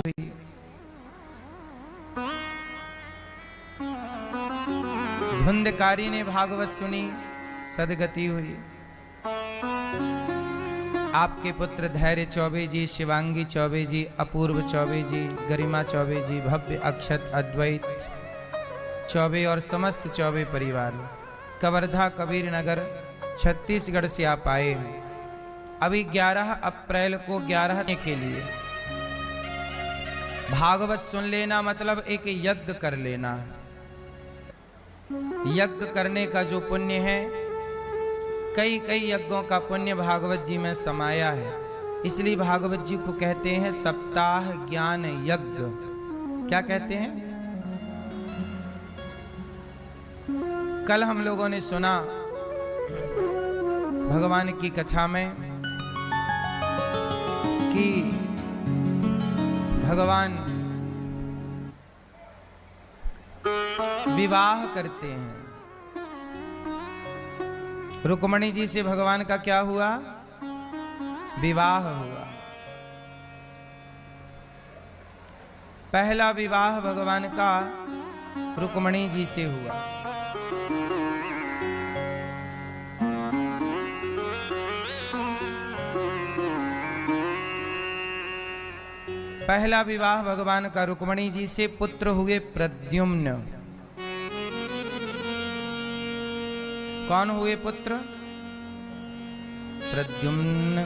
हुई। धुंधकारी ने भागवत सुनी, सदगति हुई। आपके पुत्र धैर्य चौबे जी, शिवांगी चौबे जी, अपूर्व चौबे जी, गरिमा चौबे जी, भव्य अक्षत अद्वैत चौबे और समस्त चौबे परिवार कवर्धा कबीर नगर छत्तीसगढ़ से आप आए हैं। अभी 11 अप्रैल को 11 के लिए भागवत सुन लेना मतलब एक यज्ञ कर लेना। यज्ञ करने का जो पुण्य है, कई कई यज्ञों का पुण्य भागवत जी में समाया है। इसलिए भागवत जी को कहते हैं सप्ताह ज्ञान यज्ञ। क्या कहते हैं? कल हम लोगों ने सुना भगवान की कथा में कि भगवान विवाह करते हैं। रुक्मणी जी से भगवान का क्या हुआ? विवाह हुआ। पहला विवाह भगवान का रुक्मणी जी से हुआ। पहला विवाह भगवान का रुक्मणी जी से। पुत्र हुए प्रद्युम्न। कौन हुए पुत्र? प्रद्युम्न।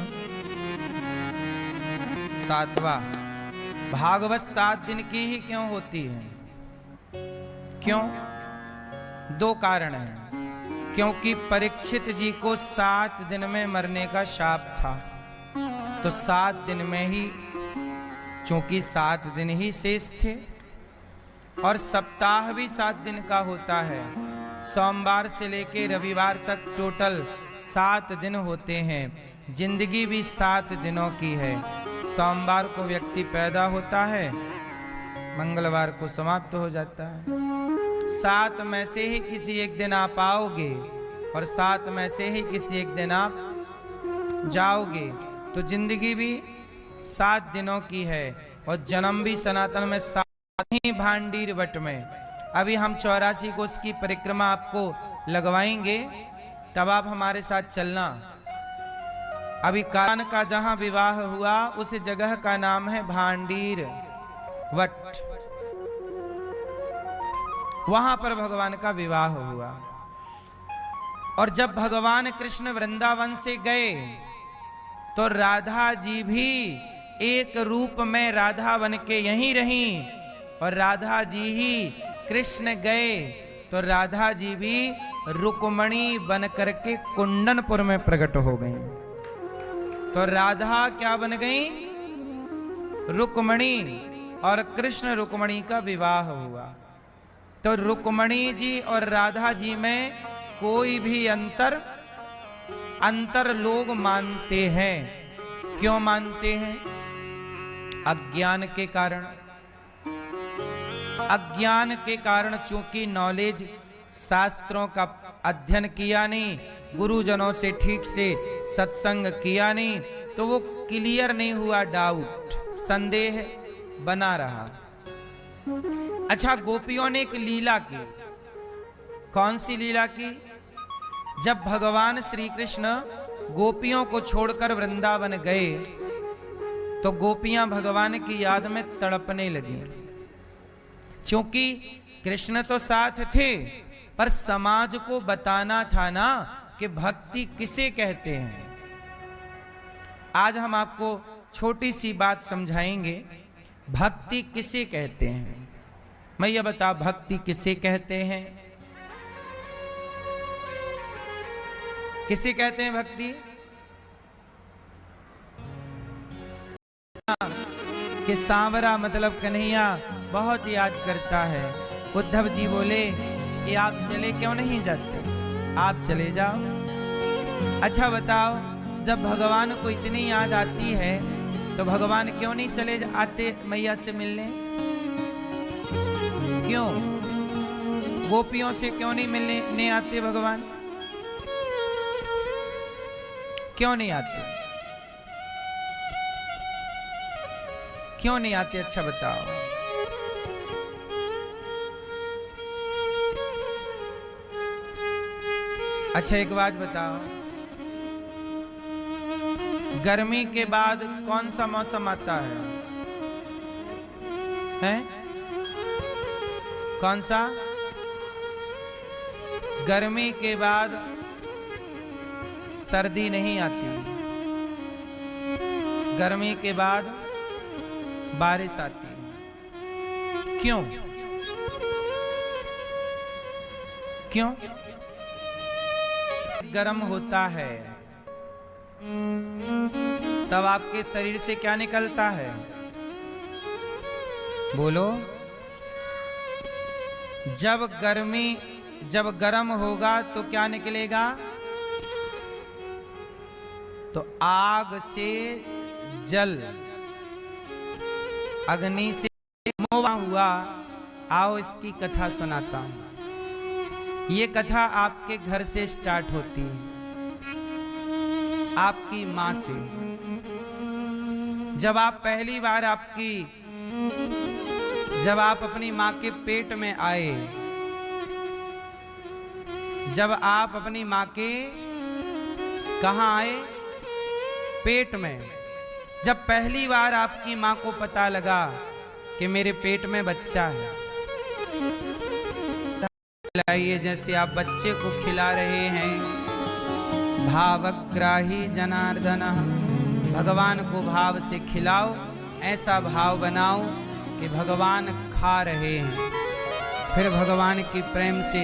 सातवां। भागवत 7 दिन की ही क्यों होती है? क्यों? 2 कारण हैं। क्योंकि परीक्षित जी को 7 दिन में मरने का शाप था, तो 7 दिन में ही, चूंकि 7 दिन ही शेष थे और सप्ताह भी 7 दिन का होता है, सोमवार से लेकर रविवार तक टोटल 7 दिन होते हैं। जिंदगी भी 7 दिनों की है। सोमवार को व्यक्ति पैदा होता है, मंगलवार को समाप्त हो जाता है। 7 में से ही किसी एक दिन आप आओगे और 7 में से ही किसी एक दिन आप जाओगे, तो जिंदगी भी 7 दिनों की है और जन्म भी सनातन में 7 ही भांडीर वट में। अभी हम 84 कोस की परिक्रमा आपको लगवाएंगे, तब आप हमारे साथ चलना। अभी कान का जहां विवाह हुआ उस जगह का नाम है भांडीर वट। वहां पर भगवान का विवाह हुआ। और जब भगवान कृष्ण वृंदावन से गए तो राधा जी भी एक रूप में राधा बन के यहीं रहीं, और राधा जी ही कृष्ण गए तो राधा जी भी रुक्मणी बन करके कुंडनपुर में प्रकट हो गई। तो राधा क्या बन गई? रुक्मणी। और कृष्ण रुक्मणी का विवाह हुआ। तो रुक्मणी जी और राधा जी में कोई भी अंतर लोग मानते हैं। क्यों मानते हैं? अज्ञान के कारण। अज्ञान के कारण, चूंकि नॉलेज, शास्त्रों का अध्ययन किया नहीं, गुरुजनों से ठीक से सत्संग किया नहीं, तो वो क्लियर नहीं हुआ, डाउट, संदेह बना रहा। अच्छा, गोपियों ने एक लीला की। कौन सी लीला की? जब भगवान श्री कृष्ण गोपियों को छोड़कर वृंदावन गए तो गोपियां भगवान की याद में तड़पने लगी। क्योंकि कृष्ण तो साथ थे, पर समाज को बताना था ना कि भक्ति किसे कहते हैं। आज हम आपको छोटी सी बात समझाएंगे, भक्ति किसे कहते हैं। मैं ये बता, भक्ति किसे कहते हैं? किसे कहते हैं भक्ति? कि सांवरा मतलब कन्हैया बहुत याद करता है। उद्धव जी बोले कि आप चले क्यों नहीं जाते, आप चले जाओ। अच्छा बताओ, जब भगवान को इतनी याद आती है तो भगवान क्यों नहीं चले आते मैया से मिलने? क्यों? गोपियों से क्यों नहीं मिलने आते भगवान? क्यों नहीं आते? क्यों नहीं आते? अच्छा बताओ। अच्छा एक बात बताओ, गर्मी के बाद कौन सा मौसम आता है? हैं? कौन सा? गर्मी के बाद सर्दी नहीं आती, गर्मी के बाद बारिश आती है। क्यों? क्यों? गर्म होता है तब आपके शरीर से क्या निकलता है? बोलो। जब गर्म होगा तो क्या निकलेगा? तो आग से जल, अग्नि से मोह हुआ। आओ इसकी कथा सुनाता हूं। ये कथा आपके घर से स्टार्ट होती है, आपकी मां से। जब आप पहली बार जब आप अपनी मां के पेट में आए, जब आप अपनी मां के कहां आए? पेट में। जब पहली बार आपकी मां को पता लगा कि मेरे पेट में बच्चा है, खिलाइए जैसे आप बच्चे को खिला रहे हैं। भावग्राही जनार्दन, भगवान को भाव से खिलाओ। ऐसा भाव बनाओ कि भगवान खा रहे हैं। फिर भगवान की प्रेम से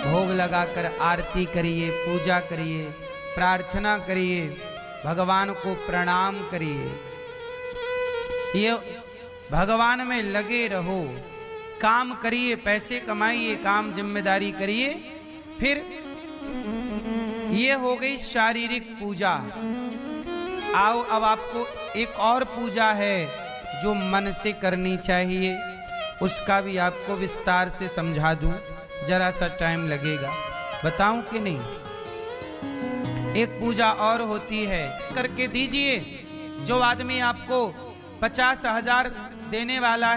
भोग लगाकर आरती करिए, पूजा करिए, प्रार्थना करिए, भगवान को प्रणाम करिए। ये भगवान में लगे रहो, काम करिए, पैसे कमाइए, काम जिम्मेदारी करिए। फिर ये हो गई शारीरिक पूजा। आओ अब आपको एक और पूजा है जो मन से करनी चाहिए, उसका भी आपको विस्तार से समझा दूं। जरा सा टाइम लगेगा, बताऊं कि नहीं? एक पूजा और होती है, करके दीजिए। जो आदमी आपको 50,000 देने वाला है